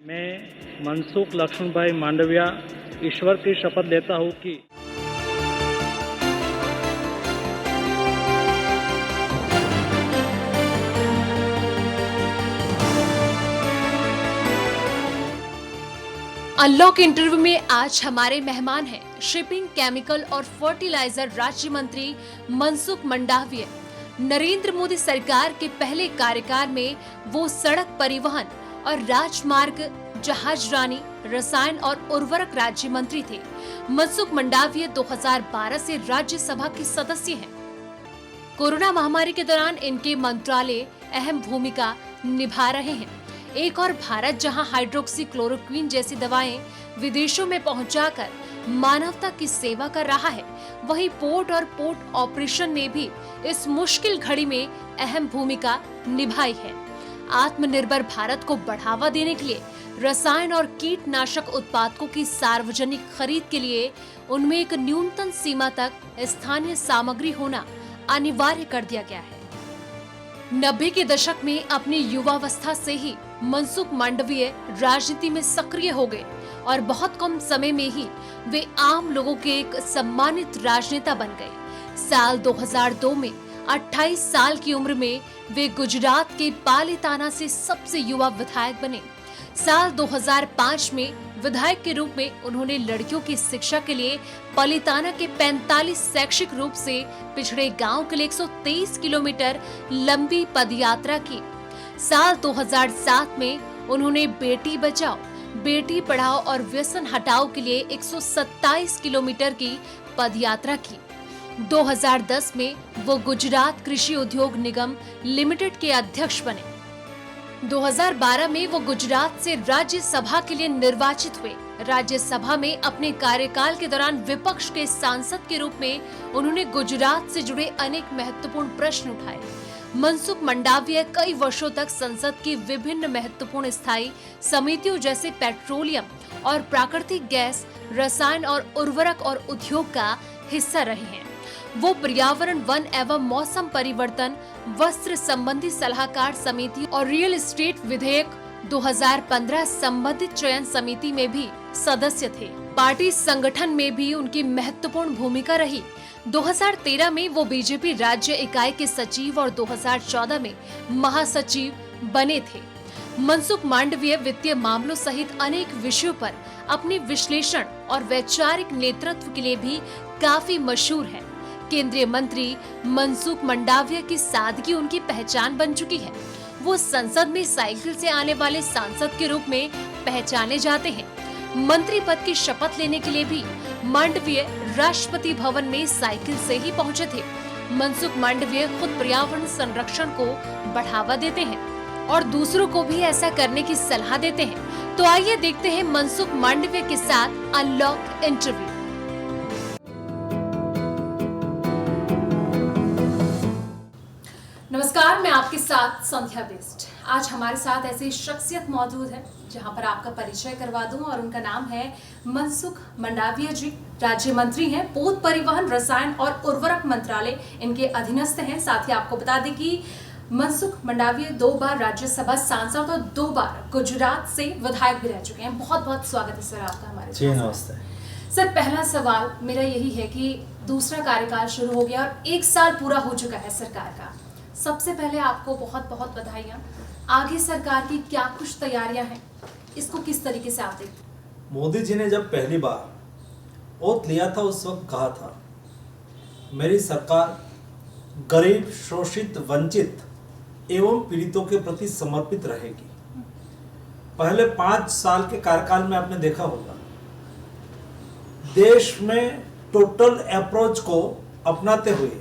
मैं मनसुख लक्ष्मणभाई मांडविया ईश्वर की शपथ लेता हूँ कि अनलॉक इंटरव्यू में आज हमारे मेहमान हैं शिपिंग, केमिकल और फर्टिलाइजर राज्य मंत्री मनसुख मंडाविया। नरेंद्र मोदी सरकार के पहले कार्यकाल में वो सड़क परिवहन और राजमार्ग, जहाजरानी, रसायन और उर्वरक राज्य मंत्री थे। मनसुख मंडाविया 2012 से राज्यसभा के सदस्य हैं। कोरोना महामारी के दौरान इनके मंत्रालय अहम भूमिका निभा रहे हैं। एक और भारत जहां हाइड्रोक्सी क्लोरोक्वीन जैसी दवाएं विदेशों में पहुंचाकर मानवता की सेवा कर रहा है, वहीं पोर्ट और पोर्ट ऑपरेशन ने भी इस मुश्किल घड़ी में अहम भूमिका निभाई है। आत्मनिर्भर भारत को बढ़ावा देने के लिए रसायन और कीटनाशक उत्पादों की सार्वजनिक खरीद के लिए उनमें एक न्यूनतम सीमा तक स्थानीय सामग्री होना अनिवार्य कर दिया गया है। 90 के दशक में अपनी युवावस्था से ही मनसुख मांडविया राजनीति में सक्रिय हो गए और बहुत कम समय में ही वे आम लोगों के एक सम्मानित राजनेता बन गए। साल 2002 में 28 साल की उम्र में वे गुजरात के पालिताना से सबसे युवा विधायक बने। साल 2005 में विधायक के रूप में उन्होंने लड़कियों की शिक्षा के लिए पालिताना के 45 शैक्षिक रूप से पिछड़े गांव के लिए 123 किलोमीटर लंबी पदयात्रा की। साल 2007 में उन्होंने बेटी बचाओ, बेटी पढ़ाओ और व्यसन हटाओ के लिए 127 किलोमीटर की पदयात्रा की। 2010 में वो गुजरात कृषि उद्योग निगम लिमिटेड के अध्यक्ष बने। 2012 में वो गुजरात से राज्यसभा के लिए निर्वाचित हुए। राज्यसभा में अपने कार्यकाल के दौरान विपक्ष के सांसद के रूप में उन्होंने गुजरात से जुड़े अनेक महत्वपूर्ण प्रश्न उठाए। मनसुख मंडाविया कई वर्षों तक संसद की विभिन्न महत्वपूर्ण स्थायी समितियों जैसे पेट्रोलियम और प्राकृतिक गैस, रसायन और उर्वरक और उद्योग का हिस्सा रहे हैं। वो पर्यावरण, वन एवं मौसम परिवर्तन, वस्त्र संबंधी सलाहकार समिति और रियल एस्टेट विधेयक 2015 संबंधित चयन समिति में भी सदस्य थे। पार्टी संगठन में भी उनकी महत्वपूर्ण भूमिका रही। 2013 में वो बीजेपी राज्य इकाई के सचिव और 2014 में महासचिव बने थे। मनसुख मांडविया वित्तीय मामलों सहित अनेक विषयों पर अपने विश्लेषण और वैचारिक नेतृत्व के लिए भी काफी मशहूर है। केंद्रीय मंत्री मनसुख मंडाविया की सादगी उनकी पहचान बन चुकी है। वो संसद में साइकिल से आने वाले सांसद के रूप में पहचाने जाते हैं। मंत्री पद की शपथ लेने के लिए भी मांडविया राष्ट्रपति भवन में साइकिल से ही पहुंचे थे। मनसुख मांडविया खुद पर्यावरण संरक्षण को बढ़ावा देते हैं और दूसरों को भी ऐसा करने की सलाह देते हैं। तो आइए देखते हैं मनसुख मांडविया के साथ अनलॉक इंटरव्यू। नमस्कार, मैं आपके साथ संध्या बेस्ट। आज हमारे साथ ऐसी शख्सियत मौजूद है जहां पर आपका परिचय करवा दूं और उनका नाम है मनसुख मंडाविया जी। राज्य मंत्री हैं, पोत परिवहन, रसायन और उर्वरक मंत्रालय इनके अधीनस्थ हैं। साथ ही आपको बता दें कि मनसुख मंडाविया 2 बार राज्यसभा सांसद और 2 बार गुजरात से विधायक भी रह चुके हैं। बहुत बहुत स्वागत है सर आपका हमारे जी नमस्ते सर। पहला सवाल मेरा यही है कि दूसरा कार्यकाल शुरू हो गया और 1 साल पूरा हो चुका है सरकार का। सबसे पहले आपको बहुत बहुत बधाइयाँ। आगे सरकार की क्या कुछ तैयारियां हैं, इसको किस तरीके से आप देखते हैं? मोदी जी ने जब पहली बार ओथ लिया था उस वक्त कहा था मेरी सरकार गरीब, शोषित, वंचित एवं पीड़ितों के प्रति समर्पित रहेगी। पहले 5 साल के कार्यकाल में आपने देखा होगा देश में टोटल अप्रोच को अपनाते हुए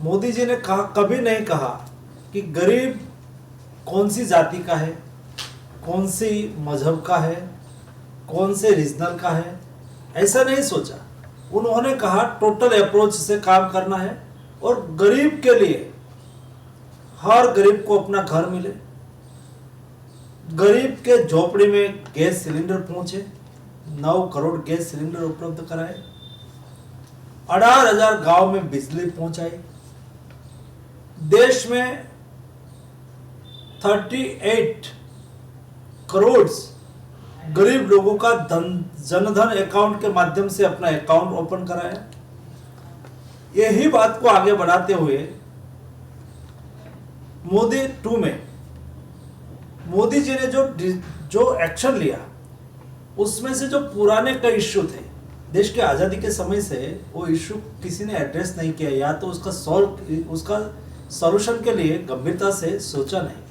मोदी जी ने कभी नहीं कहा कि गरीब कौन सी जाति का है, कौन सी मजहब का है, कौन से रीजनल का है, ऐसा नहीं सोचा। उन्होंने कहा टोटल अप्रोच से काम करना है और गरीब के लिए हर गरीब को अपना घर मिले, गरीब के झोपड़ी में गैस सिलेंडर पहुंचे, 9 करोड़ गैस सिलेंडर उपलब्ध कराए, 18,000 गांव में बिजली पहुंचाई, देश में 38 करोड़ गरीब लोगों का जनधन अकाउंट के माध्यम से अपना अकाउंट ओपन कराया। यही बात को आगे बढ़ाते हुए मोदी 2 में मोदी जी ने जो एक्शन लिया, उसमें से जो पुराने कई इश्यू थे देश के आज़ादी के समय से, वो इश्यू किसी ने एड्रेस नहीं किया, या तो उसका सॉल्यूशन के लिए गंभीरता से सोचा नहीं।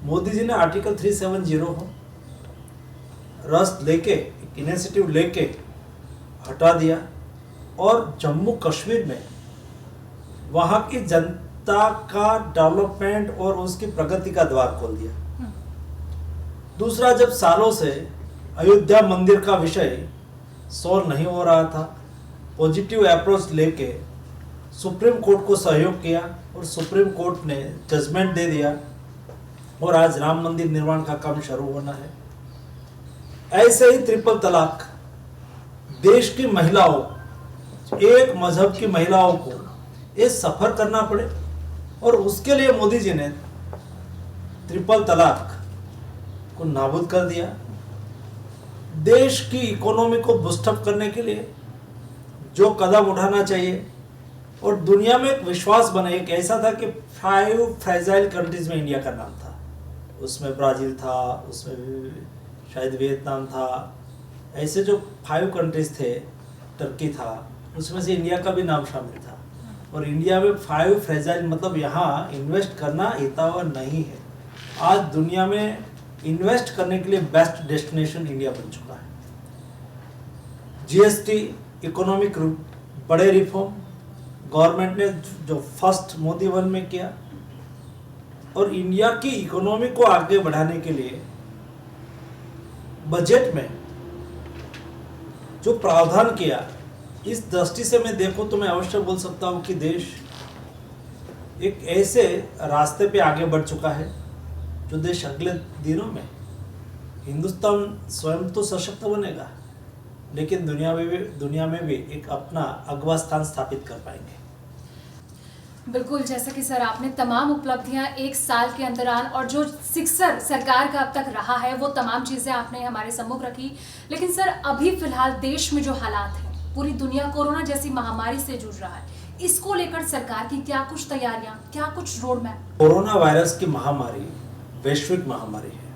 मोदी जी ने आर्टिकल 370 हो रस लेके, इनिशिएटिव लेके हटा दिया और जम्मू कश्मीर में वहाँ की जनता का डेवलपमेंट और उसकी प्रगति का द्वार खोल दिया। दूसरा, जब सालों से अयोध्या मंदिर का विषय सॉल्व नहीं हो रहा था, पॉजिटिव अप्रोच लेके सुप्रीम कोर्ट को सहयोग किया और सुप्रीम कोर्ट ने जजमेंट दे दिया और आज राम मंदिर निर्माण का काम शुरू होना है। ऐसे ही ट्रिपल तलाक, देश की महिलाओं, एक मजहब की महिलाओं को ये सफर करना पड़े, और उसके लिए मोदी जी ने ट्रिपल तलाक को नाबूद कर दिया। देश की इकोनॉमी को बूस्टअप करने के लिए जो कदम उठाना चाहिए, और दुनिया में एक विश्वास बना, एक ऐसा था कि 5 फ्रेजाइल कंट्रीज में इंडिया का नाम था, उसमें ब्राजील था, उसमें शायद वियतनाम था, ऐसे जो 5 कंट्रीज थे, टर्की था, उसमें से इंडिया का भी नाम शामिल था। और इंडिया में 5 फ्रेजाइल मतलब यहाँ इन्वेस्ट करना हितावह नहीं है। आज दुनिया में इन्वेस्ट करने के लिए बेस्ट डेस्टिनेशन इंडिया बन चुका है। जीएसटी, इकोनॉमिक बड़े रिफॉर्म गवर्नमेंट ने जो फर्स्ट मोदी 1 में किया, और इंडिया की इकोनॉमी को आगे बढ़ाने के लिए बजट में जो प्रावधान किया, इस दृष्टि से मैं देखूं तो मैं अवश्य बोल सकता हूं कि देश एक ऐसे रास्ते पे आगे बढ़ चुका है जो देश अगले दिनों में, हिंदुस्तान स्वयं तो सशक्त बनेगा, लेकिन दुनिया में भी एक अपना अगवा स्थान स्थापित कर पाएंगे। बिल्कुल, जैसा कि सर आपने तमाम उपलब्धियां 1 साल के अंदरान और जो सिक्सर सरकार का अब तक रहा है, वो तमाम चीज़ें आपने हमारे सम्मुख रखी। लेकिन सर, अभी फिलहाल देश में जो हालात हैं, पूरी दुनिया कोरोना जैसी महामारी से जूझ रहा है, इसको लेकर सरकार की क्या कुछ तैयारियां, क्या कुछ रोड मैप? कोरोना वायरस की महामारी वैश्विक महामारी है,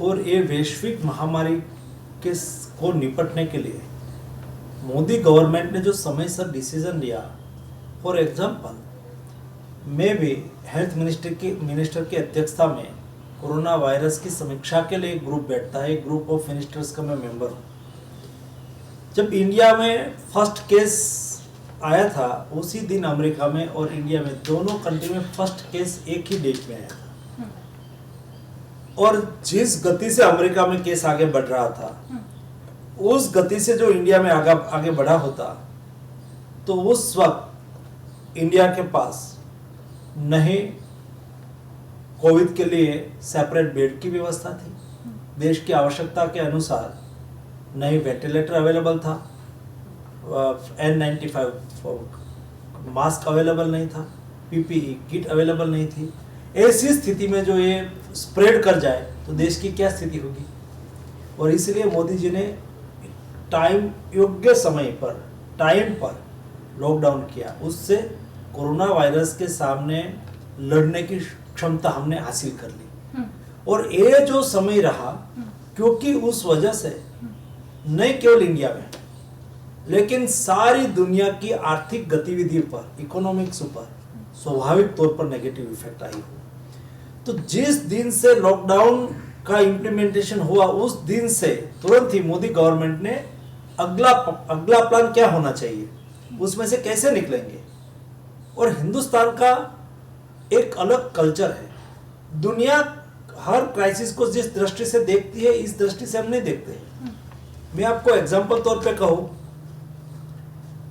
और ये वैश्विक महामारी को निपटने के लिए मोदी गवर्नमेंट ने जो समय से डिसीजन लिया, फॉर एग्जाम्पल मैं भी हेल्थ मिनिस्टर की अध्यक्षता में कोरोना वायरस की समीक्षा के लिए एक ग्रुप बैठता है, एक ग्रुप ऑफ मिनिस्टर्स का मैं मेंबर हूँ। जब इंडिया में फर्स्ट केस आया था, उसी दिन अमेरिका में और इंडिया में, दोनों कंट्री में फर्स्ट केस एक ही डेट में आया था। और जिस गति से अमेरिका में केस आगे बढ़ रहा था, उस गति से जो इंडिया में आगे बढ़ा होता, तो उस वक्त इंडिया के पास नहीं कोविड के लिए सेपरेट बेड की व्यवस्था थी, देश की आवश्यकता के अनुसार नहीं वेंटिलेटर अवेलेबल था, N95 मास्क अवेलेबल नहीं था, PPE किट अवेलेबल नहीं थी। ऐसी स्थिति में जो ये स्प्रेड कर जाए तो देश की क्या स्थिति होगी। और इसलिए मोदी जी ने योग्य समय पर, टाइम पर लॉकडाउन किया, उससे कोरोना वायरस के सामने लड़ने की क्षमता हमने हासिल कर ली। और ये जो समय रहा, क्योंकि उस वजह से नहीं केवल इंडिया में, लेकिन सारी दुनिया की आर्थिक गतिविधि पर, इकोनॉमिक्स पर स्वाभाविक तौर पर नेगेटिव इफेक्ट आई हो। तो जिस दिन से लॉकडाउन का इम्प्लीमेंटेशन हुआ, उस दिन से तुरंत ही मोदी गवर्नमेंट ने अगला प्लान क्या होना चाहिए, उसमें से कैसे निकलेंगे। और हिंदुस्तान का एक अलग कल्चर है। दुनिया हर क्राइसिस को जिस दृष्टि से देखती है, इस दृष्टि से हम नहीं देखते हैं। मैं आपको एग्जांपल तौर पे कहूं,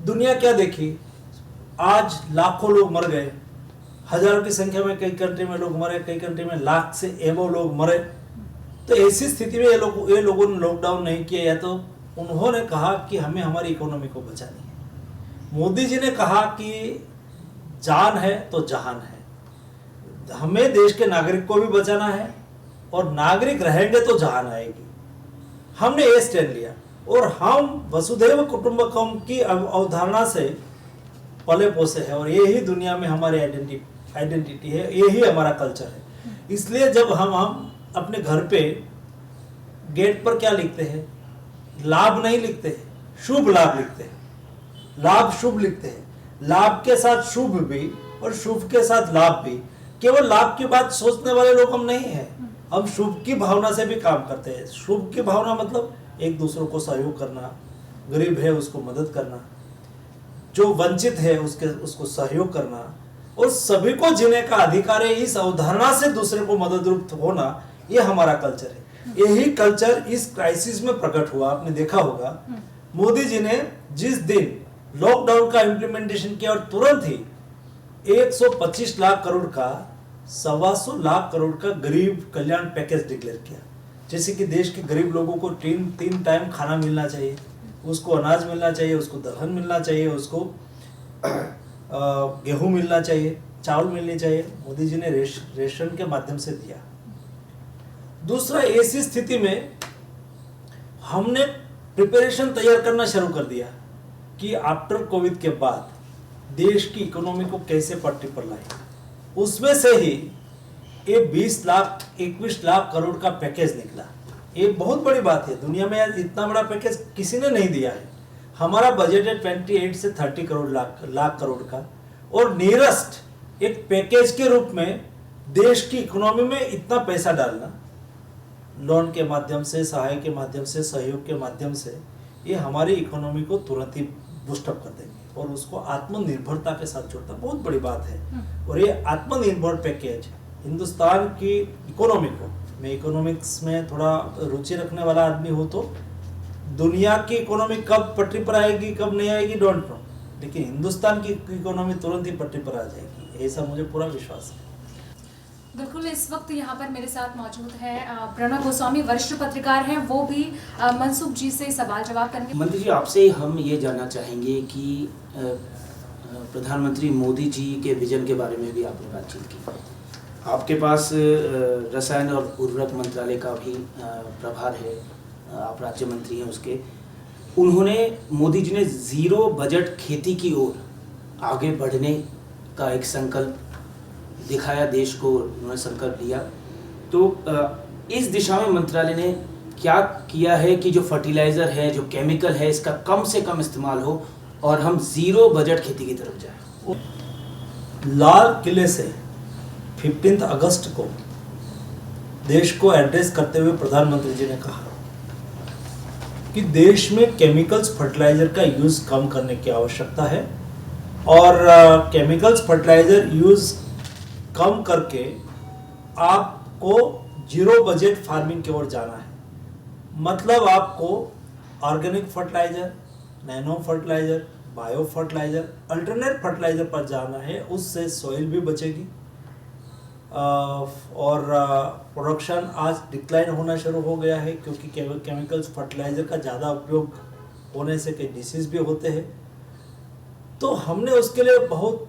दुनिया क्या देखी, आज लाखों लोग मर गए, हजारों की संख्या में कई कंट्री में लोग मरे, कई कंट्री में लाख से एवो लोग मरे। तो ऐसी स्थिति में ये लोगों ने लॉकडाउन नहीं किया, या तो उन्होंने कहा कि हमें हमारी इकोनॉमी को बचानी है। मोदी जी ने कहा कि जान है तो जहान है, हमें देश के नागरिक को भी बचाना है और नागरिक रहेंगे तो जान आएगी। हमने ये स्टैंड लिया और हम वसुधैव कुटुंबकम की अवधारणा से पले पोसे हैं और यही दुनिया में हमारी आइडेंटिटी है, यही हमारा कल्चर है। इसलिए जब हम अपने घर पे गेट पर क्या लिखते हैं, लाभ नहीं लिखते हैं, शुभ लाभ लिखते हैं, लाभ शुभ लिखते हैं। लाभ के साथ शुभ भी और शुभ के साथ लाभ भी। केवल लाभ की बात सोचने वाले लोग हम नहीं हैं, हम शुभ की भावना से भी काम करते हैं। शुभ की भावना मतलब एक दूसरों को सहयोग करना, गरीब है उसको मदद करना, जो वंचित है उसको सहयोग करना और सभी को जीने का अधिकार है। इस अवधारणा से दूसरे को मददरूप होना, ये हमारा कल्चर है। यही कल्चर इस क्राइसिस में प्रकट हुआ। आपने देखा होगा मोदी जी ने जिस दिन लॉकडाउन का इम्प्लीमेंटेशन किया और तुरंत ही 125 लाख करोड़ का 125 लाख करोड़ का गरीब कल्याण पैकेज डिक्लेयर किया। जैसे कि देश के गरीब लोगों को तीन टाइम खाना मिलना चाहिए, उसको अनाज मिलना चाहिए, उसको दलहन मिलना चाहिए, उसको गेहूं मिलना चाहिए, चावल मिलनी चाहिए। मोदी जी ने रेशन के माध्यम से दिया। दूसरा, ऐसी स्थिति में हमने प्रिपरेशन तैयार करना शुरू कर दिया कि आफ्टर कोविड के बाद देश की इकोनॉमी को कैसे पटरी पर लाए। उसमें से ही ये 21 लाख करोड़ का पैकेज निकला। ये बहुत बड़ी बात है, दुनिया में आज इतना बड़ा पैकेज किसी ने नहीं दिया है। हमारा बजट है 28 से 30 लाख करोड़ का और नियरेस्ट एक पैकेज के रूप में देश की इकोनॉमी में इतना पैसा डालना, लोन के माध्यम से, सहाय के माध्यम से, सहयोग के माध्यम से, ये हमारी इकोनॉमी को तुरंत ही बूस्टअप कर देंगे और उसको आत्मनिर्भरता के साथ जोड़ना बहुत बड़ी बात है। और ये आत्मनिर्भर पैकेज हिंदुस्तान की इकोनॉमी को, मैं इकोनॉमिक्स में थोड़ा रुचि रखने वाला आदमी हूँ, तो दुनिया की इकोनॉमी कब पटरी पर आएगी कब नहीं आएगी डोंट नो, लेकिन हिंदुस्तान की इकोनॉमी तुरंत ही पटरी पर आ जाएगी, ऐसा मुझे पूरा विश्वास है। बिल्कुल। इस वक्त यहाँ पर मेरे साथ मौजूद है प्रणव गोस्वामी, वरिष्ठ पत्रकार हैं, वो भी मनसुख जी से सवाल जवाब करेंगे। मंत्री जी, आपसे हम ये जानना चाहेंगे कि प्रधानमंत्री मोदी जी के विजन के बारे में भी आपने बातचीत की। आपके पास रसायन और उर्वरक मंत्रालय का भी प्रभार है, आप राज्य मंत्री हैं उसके। उन्होंने, मोदी जी ने जीरो बजट खेती की ओर आगे बढ़ने का एक संकल्प दिखाया, देश को उन्होंने संकल्प लिया। तो इस दिशा में मंत्रालय ने क्या किया है कि जो फर्टिलाइज़र है, जो केमिकल है, इसका कम से कम इस्तेमाल हो और हम जीरो बजट खेती की तरफ जाएं? लाल किले से 15 अगस्त को देश को एड्रेस करते हुए प्रधानमंत्री जी ने कहा कि देश में केमिकल्स फर्टिलाइजर का यूज कम करने की आवश्यकता है और केमिकल्स फर्टिलाइजर यूज कम करके आपको जीरो बजट फार्मिंग की ओर जाना है। मतलब आपको organic fertiliser, nano fertiliser, bio fertiliser, alternate fertiliser पर जाना है। उससे सॉइल भी बचेगी और प्रोडक्शन आज डिक्लाइन होना शुरू हो गया है क्योंकि केमिकल्स फर्टिलाइजर का ज़्यादा उपयोग होने से कई डिसीज भी होते हैं। तो हमने उसके लिए बहुत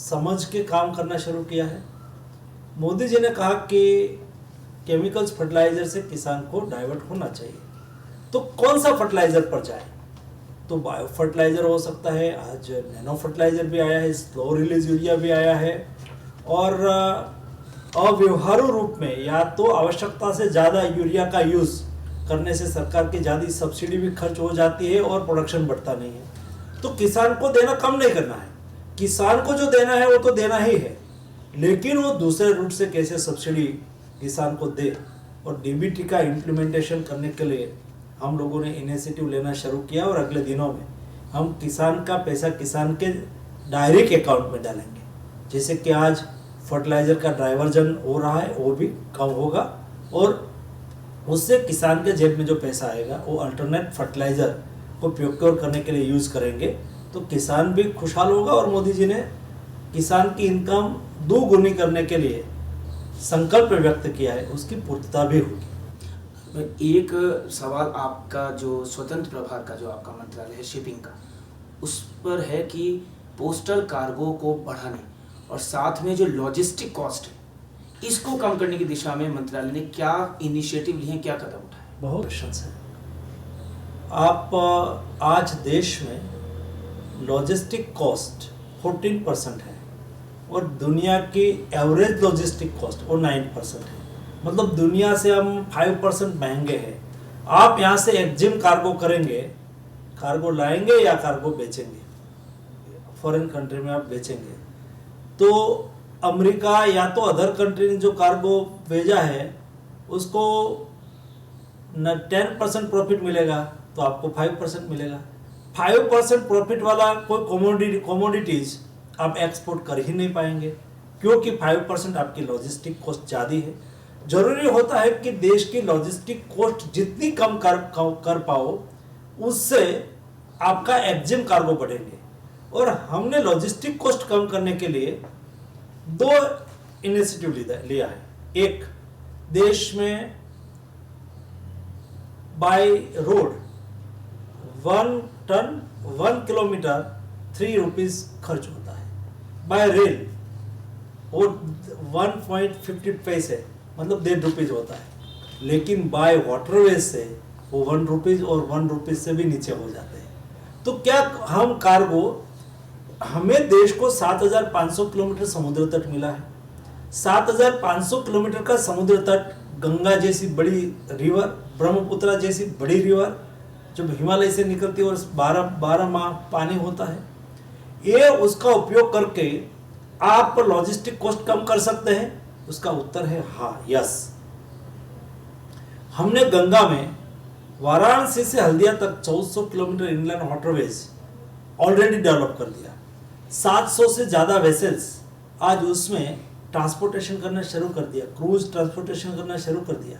समझ के काम करना शुरू किया है। मोदी जी ने कहा कि केमिकल्स फर्टिलाइजर से किसान को डाइवर्ट होना चाहिए, तो कौन सा फर्टिलाइजर पर जाए? तो बायो फर्टिलाइजर हो सकता है, आज नैनो फर्टिलाइजर भी आया है, स्लो रिलीज यूरिया भी आया है और अव्यवहारू रूप में या तो आवश्यकता से ज़्यादा यूरिया का यूज़ करने से सरकार की ज़्यादा सब्सिडी भी खर्च हो जाती है और प्रोडक्शन बढ़ता नहीं है। तो किसान को देना कम नहीं करना है, किसान को जो देना है वो तो देना ही है, लेकिन वो दूसरे रूट से कैसे सब्सिडी किसान को दे। और डीबीटी का इम्प्लीमेंटेशन करने के लिए हम लोगों ने इनिशिएटिव लेना शुरू किया और अगले दिनों में हम किसान का पैसा किसान के डायरेक्ट अकाउंट में डालेंगे। जैसे कि आज फर्टिलाइजर का डाइवर्जन हो रहा है वो भी कम होगा और उससे किसान के जेब में जो पैसा आएगा वो अल्टरनेट फर्टिलाइजर को प्रोक्योर करने के लिए यूज़ करेंगे, तो किसान भी खुशहाल होगा और मोदी जी ने किसान की इनकम दोगुनी करने के लिए संकल्प व्यक्त किया है, उसकी पूर्तता भी होगी। एक सवाल आपका, जो स्वतंत्र प्रभार का जो आपका मंत्रालय है शिपिंग का, उस पर है कि पोस्टल कार्गो को बढ़ाने और साथ में जो लॉजिस्टिक कॉस्ट है इसको कम करने की दिशा में मंत्रालय ने क्या इनिशिएटिव लिए हैं, क्या कदम उठाए? बहुत क्वेश्चन है। आप आज देश में लॉजिस्टिक कॉस्ट 14% है और दुनिया की एवरेज लॉजिस्टिक कॉस्ट वो 9% है। मतलब दुनिया से हम 5% महंगे हैं। आप यहाँ से एक्जिम कार्गो करेंगे, कार्गो लाएंगे या कार्गो बेचेंगे, फॉरेन कंट्री में आप बेचेंगे, तो अमेरिका या तो अदर कंट्री ने जो कार्गो भेजा है उसको न 10% प्रॉफिट मिलेगा तो आपको 5% मिलेगा। 5% प्रॉफिट वाला कोई कमोडिटीज आप एक्सपोर्ट कर ही नहीं पाएंगे, क्योंकि 5% आपकी लॉजिस्टिक कॉस्ट ज़्यादा है। जरूरी होता है कि देश की लॉजिस्टिक कॉस्ट जितनी कम कर पाओ उससे आपका एक्जिम कार्गो बढ़ेंगे। और हमने लॉजिस्टिक कॉस्ट कम करने के लिए 2 इनिशिएटिव लिया है। एक, देश में by road 1 ton 1 kilometre 3 rupees खर्च होता है। बाय रेल वो 1.50 पैसे मतलब 1.5 रुपीज होता है, लेकिन बाय वाटरवेज से वो 1 रुपीज और 1 रुपीज से भी नीचे हो जाते हैं। तो क्या हम कार्गो, हमें देश को 7,500 किलोमीटर समुद्र तट मिला है। 7,500 किलोमीटर का समुद्र तट, गंगा जैसी बड़ी रिवर, ब्रह्मपुत्र जैसी बड़ी रिवर जो हिमालय से निकलती है और 12 माह पानी होता है, ये उसका उपयोग करके आप लॉजिस्टिक कॉस्ट कम कर सकते हैं? उसका उत्तर है हाँ, यस। हमने गंगा में वाराणसी से हल्दिया तक 1400 kilometre inland waterways already develop कर दिया। 700 से ज़्यादा वेसल्स आज उसमें ट्रांसपोर्टेशन करना शुरू कर दिया, क्रूज ट्रांसपोर्टेशन करना शुरू कर दिया।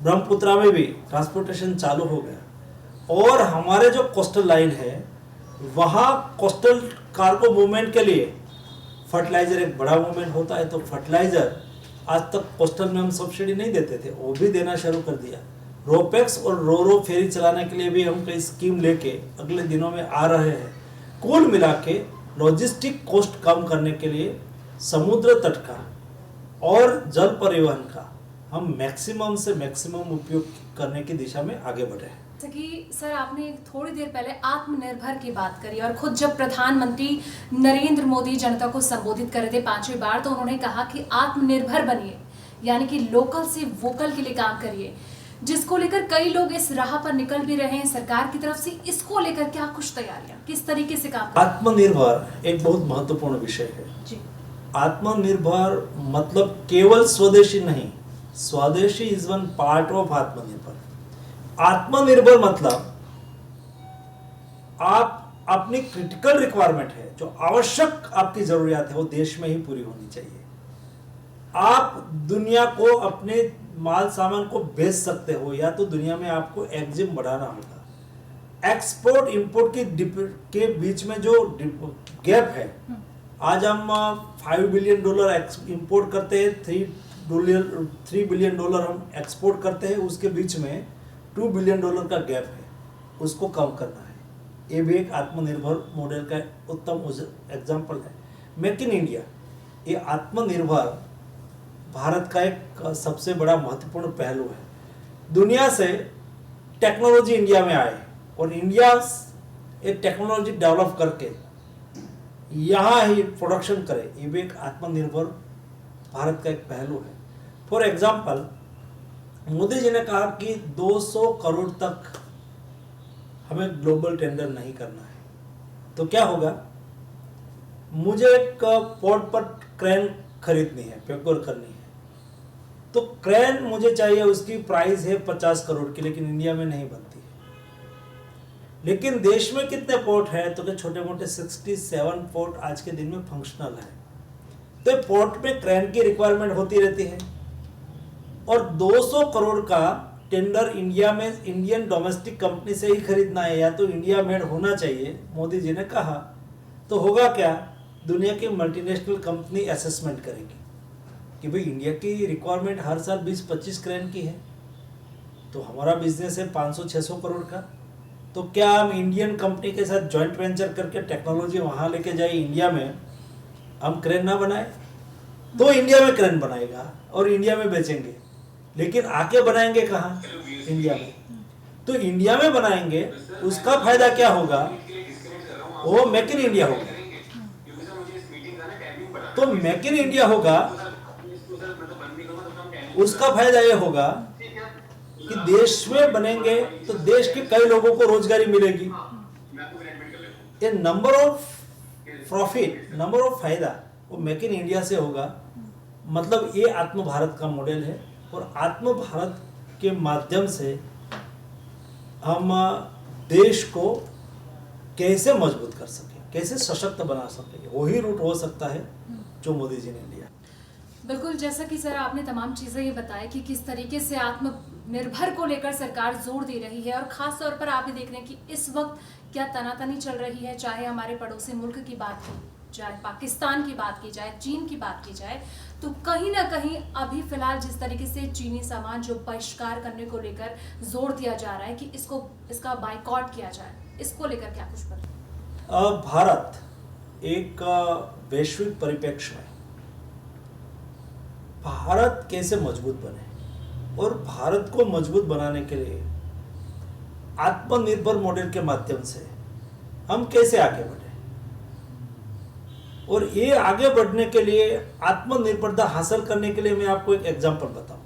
ब्रह्मपुत्रा में भी ट्रांसपोर्टेशन चालू हो गया। और हमारे जो कोस्टल लाइन है वहाँ कोस्टल कार्गो मूवमेंट के लिए फर्टिलाइजर एक बड़ा मूवमेंट होता है, तो फर्टिलाइजर आज तक कोस्टल में हम सब्सिडी नहीं देते थे, वो भी देना शुरू कर दिया। रोपेक्स और रोरो फेरी चलाने के लिए भी हम कई स्कीम लेके अगले दिनों में आ रहे हैं। कुल मिला के लॉजिस्टिक कॉस्ट कम करने के लिए समुद्र तट का और जल परिवहन का हम मैक्सिमम से मैक्सिमम उपयोग करने की दिशा में आगे बढ़े हैं। जैसे कि सर आपने थोड़ी देर पहले आत्मनिर्भर की बात करी और खुद जब प्रधानमंत्री नरेंद्र मोदी जनता को संबोधित कर रहे थे 5वीं बार, तो उन्होंने कहा कि आत्मनिर्भर बनिए, यानी कि लोकल से वोकल के लिए काम करिए, जिसको लेकर कई लोग इस राह पर निकल भी रहे हैं सरकार की तरफ से। इसको लेकर क्या कुछ तैयारियां, किस तरीके से काम? आत्मनिर्भर एक बहुत महत्वपूर्ण विषय है जी। आत्मनिर्भर मतलब केवल स्वदेशी नहीं, स्वदेशी इज वन पार्ट ऑफ आत्मनिर्भर। आत्मनिर्भर मतलब आप अपनी क्रिटिकल रिक्वायरमेंट है, जो आवश्यक आपकी जरूरियात है, वो देश में ही पूरी होनी चाहिए। आप दुनिया को अपने माल सामान को बेच सकते हो, या तो दुनिया में आपको एक्जिम बढ़ाना होगा। एक्सपोर्ट इंपोर्ट के बीच में जो गैप है, आज हम $5 बिलियन इंपोर्ट करते हैं, $3 बिलियन हम एक्सपोर्ट करते हैं, उसके बीच में $2 बिलियन का गैप है, उसको कम करना है। ये भी एक आत्मनिर्भर मॉडल का उत्तम एग्जाम्पल है। मेक इन इंडिया, ये आत्मनिर्भर भारत का एक सबसे बड़ा महत्वपूर्ण पहलू है। दुनिया से टेक्नोलॉजी इंडिया में आए और इंडिया एक टेक्नोलॉजी डेवलप करके यहाँ ही प्रोडक्शन करे, ये भी एक आत्मनिर्भर भारत का एक पहलू है। फॉर एग्जाम्पल, मोदी जी ने कहा कि 200 करोड़ तक हमें ग्लोबल टेंडर नहीं करना है, तो क्या होगा? मुझे एक पोर्ट पर क्रेन खरीदनी है, प्रोक्योर करनी है, तो क्रेन मुझे चाहिए, उसकी प्राइस है 50 करोड़ की, लेकिन इंडिया में नहीं बनती है। लेकिन देश में कितने पोर्ट है? तो छोटे मोटे 67 पोर्ट आज के दिन में फंक्शनल है। तो पोर्ट में क्रेन की रिक्वायरमेंट होती रहती है, और 200 करोड़ का टेंडर इंडिया में इंडियन डोमेस्टिक कंपनी से ही खरीदना है, या तो इंडिया मेड होना चाहिए, मोदी जी ने कहा। तो होगा क्या? दुनिया की मल्टीनेशनल कंपनी असेसमेंट करेगी कि भाई इंडिया की रिक्वायरमेंट हर साल 20-25 क्रेन की है, तो हमारा बिजनेस है 500-600 करोड़ का, तो क्या हम इंडियन कंपनी के साथ जॉइंट वेंचर करके टेक्नोलॉजी वहाँ लेके जाए इंडिया में, हम क्रेन ना बनाए तो इंडिया में क्रेन बनाएगा और इंडिया में बेचेंगे, लेकिन आके बनाएंगे कहाँ? इंडिया में। तो इंडिया में बनाएंगे, उसका फायदा क्या होगा? वो मेक इन इंडिया होगा। तो मेक इन इंडिया होगा, उसका फायदा ये होगा कि देश में बनेंगे तो देश के कई लोगों को रोजगारी मिलेगी। ये number of profit, number of फायदा वो मेक इन इंडिया से होगा। मतलब ये आत्म भारत का मॉडल है, और आत्म भारत के माध्यम से हम देश को कैसे मजबूत कर सकें, कैसे सशक्त बना सकें, वही रूट हो सकता है जो मोदी जी ने लिया। बिल्कुल, जैसा कि सर आपने तमाम चीज़ें ये बताया कि किस तरीके से आत्मनिर्भर को लेकर सरकार जोर दे रही है, और ख़ास तौर पर आप भी देख रहे हैं कि इस वक्त क्या तनातनी चल रही है, चाहे हमारे पड़ोसी मुल्क की बात की जाए, पाकिस्तान की बात की जाए, चीन की बात की जाए, तो कहीं ना कहीं अभी फिलहाल जिस तरीके से चीनी सामान जो बहिष्कार करने को लेकर जोर दिया जा रहा है कि इसका बाइकआउट किया जाए, इसको लेकर क्या कुछ पता? भारत एक वैश्विक परिप्रेक्ष्य में भारत कैसे मजबूत बने, और भारत को मजबूत बनाने के लिए आत्मनिर्भर मॉडल के माध्यम से हम कैसे आगे बढ़े, और ये आगे बढ़ने के लिए आत्मनिर्भरता हासिल करने के लिए मैं आपको एक एग्जांपल बताऊं।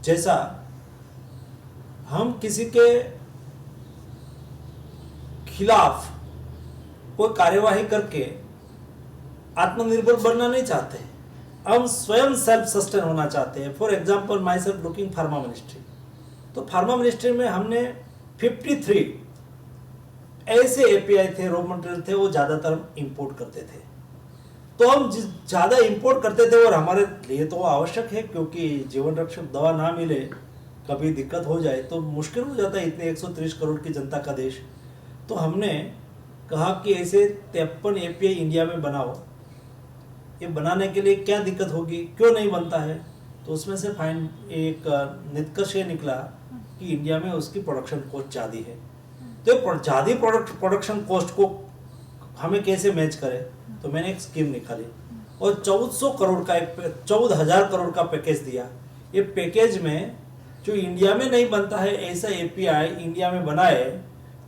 जैसा हम किसी के खिलाफ कोई कार्यवाही करके आत्मनिर्भर बनना नहीं चाहते, हम स्वयं सेल्फ सस्टेन होना चाहते हैं। For example my self looking pharma ministry, तो फार्मा मिनिस्ट्री में हमने 53 ऐसे एपीआई थे, रॉ मटेरियल थे, वो ज़्यादातर इंपोर्ट करते थे। तो हम ज़्यादा इंपोर्ट करते थे, और हमारे लिए तो वो आवश्यक है, क्योंकि जीवन रक्षक दवा ना मिले, कभी दिक्कत हो जाए तो मुश्किल हो जाता है, इतने 130 करोड़ की जनता का देश। तो हमने कहा कि ऐसे 53 एपीआई इंडिया में बनाओ, ये बनाने के लिए क्या दिक्कत होगी, क्यों नहीं बनता है? तो उसमें से एक निष्कर्ष ये निकला कि इंडिया में उसकी प्रोडक्शन कॉस्ट ज़्यादा है। तो ज़्यादा प्रोडक्शन कॉस्ट को हमें कैसे मैच करें? तो मैंने एक स्कीम निकाली और 14,000 करोड़ का पैकेज दिया। ये पैकेज में जो इंडिया में नहीं बनता है ऐसा एपीआई इंडिया में बनाए,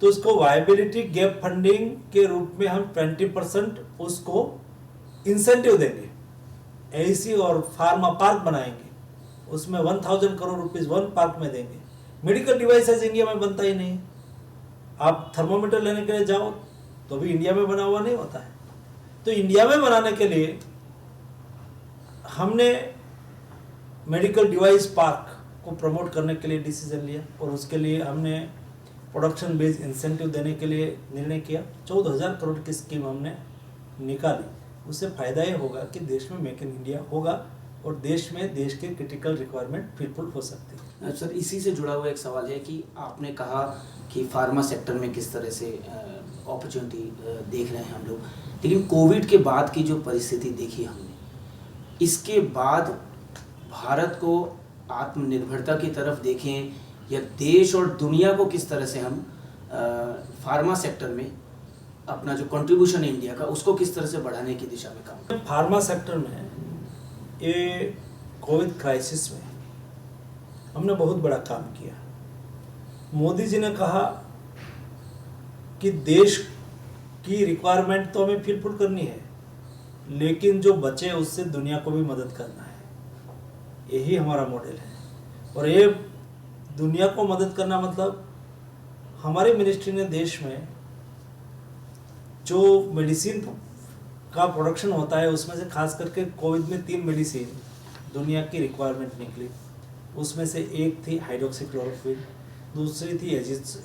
तो उसको वायबिलिटी गैप फंडिंग के रूप में हम 20% उसको इंसेंटिव देंगे। ऐसी और फार्मा पार्क बनाएंगे, उसमें 1000 करोड़ रुपीस वन पार्क में देंगे। मेडिकल डिवाइसेस इंडिया में बनता ही नहीं, आप थर्मोमीटर लेने के लिए जाओ तो भी इंडिया में बना हुआ नहीं होता है। तो इंडिया में बनाने के लिए हमने मेडिकल डिवाइस पार्क को प्रमोट करने के लिए डिसीजन लिया, और उसके लिए हमने प्रोडक्शन बेस्ड इंसेंटिव देने के लिए निर्णय किया। 14,000 करोड़ की स्कीम हमने निकाली। उससे फ़ायदा ये होगा कि देश में मेक इन इंडिया होगा, और देश में देश के क्रिटिकल रिक्वायरमेंट फुलफिल हो सकती है। सर, इसी से जुड़ा हुआ एक सवाल है कि आपने कहा कि फार्मा सेक्टर में किस तरह से अपॉर्चुनिटी देख रहे हैं हम लोग, लेकिन कोविड के बाद की जो परिस्थिति देखी हमने, इसके बाद भारत को आत्मनिर्भरता की तरफ देखें, या देश और दुनिया को किस तरह से हम फार्मा सेक्टर में अपना जो कंट्रीब्यूशन है इंडिया का, उसको किस तरह से बढ़ाने की दिशा में काम करें? फार्मा सेक्टर में ये कोविड क्राइसिस में हमने बहुत बड़ा काम किया। मोदी जी ने कहा कि देश की रिक्वायरमेंट तो हमें फुलफिल करनी है, लेकिन जो बचे उससे दुनिया को भी मदद करना है। यही हमारा मॉडल है, और ये दुनिया को मदद करना मतलब हमारे मिनिस्ट्री ने देश में जो मेडिसिन का प्रोडक्शन होता है उसमें से खास करके कोविड में 3 मेडिसिन दुनिया की रिक्वायरमेंट निकली। उसमें से एक थी हाइड्रोक्सीक्लोरोक्विन, दूसरी थी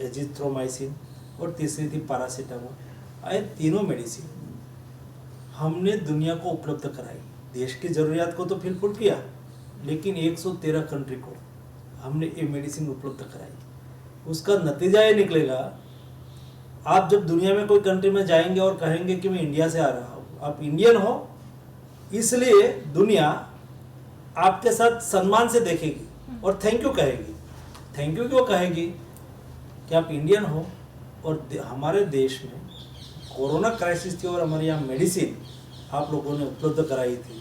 एजिथ्रोमाइसिन, और तीसरी थी पैरासीटामोल। ये तीनों मेडिसिन हमने दुनिया को उपलब्ध कराई। देश की ज़रूरियात को तो फुलफिल किया, लेकिन 113 कंट्री को हमने ये मेडिसिन उपलब्ध कराई। उसका नतीजा ये निकलेगा, आप जब दुनिया में कोई कंट्री में जाएंगे और कहेंगे कि मैं इंडिया से आ रहा हूँ, आप इंडियन हो, इसलिए दुनिया आपके साथ सम्मान से देखेगी और थैंक यू कहेगी। थैंक यू क्यों कहेगी? कि आप इंडियन हो और हमारे देश में कोरोना क्राइसिस थी और हमारे यहाँ मेडिसिन आप लोगों ने उपलब्ध कराई थी,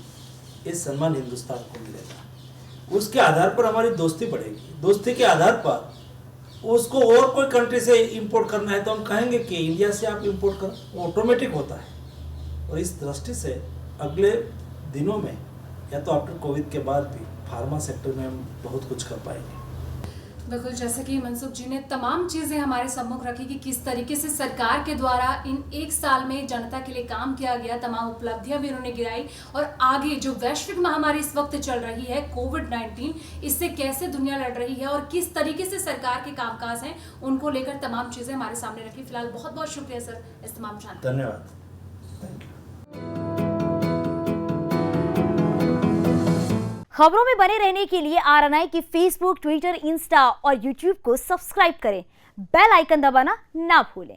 ये सम्मान हिंदुस्तान को मिलेगा। उसके आधार पर हमारी दोस्ती बढ़ेगी। दोस्ती के आधार पर उसको और कोई कंट्री से इंपोर्ट करना है तो हम कहेंगे कि इंडिया से आप इंपोर्ट करो, ऑटोमेटिक होता है। और इस दृष्टि से अगले दिनों में या तो आफ्टर कोविड के बाद भी फार्मा सेक्टर में हम बहुत कुछ कर पाएंगे। बिल्कुल, जैसे कि मनसुख जी ने तमाम चीज़ें हमारे सम्मुख रखी कि किस तरीके से सरकार के द्वारा इन एक साल में जनता के लिए काम किया गया, तमाम उपलब्धियां भी उन्होंने गिराई और आगे जो वैश्विक महामारी इस वक्त चल रही है कोविड-19, इससे कैसे दुनिया लड़ रही है और किस तरीके से सरकार के कामकाज हैं, उनको लेकर तमाम चीज़ें हमारे सामने रखी। फिलहाल बहुत बहुत शुक्रिया सर इस तमाम जानकारी। धन्यवाद। Thank you. खबरों में बने रहने के लिए RNI की फेसबुक, ट्विटर, इंस्टा और यूट्यूब को सब्सक्राइब करें। बेल आइकन दबाना ना भूलें।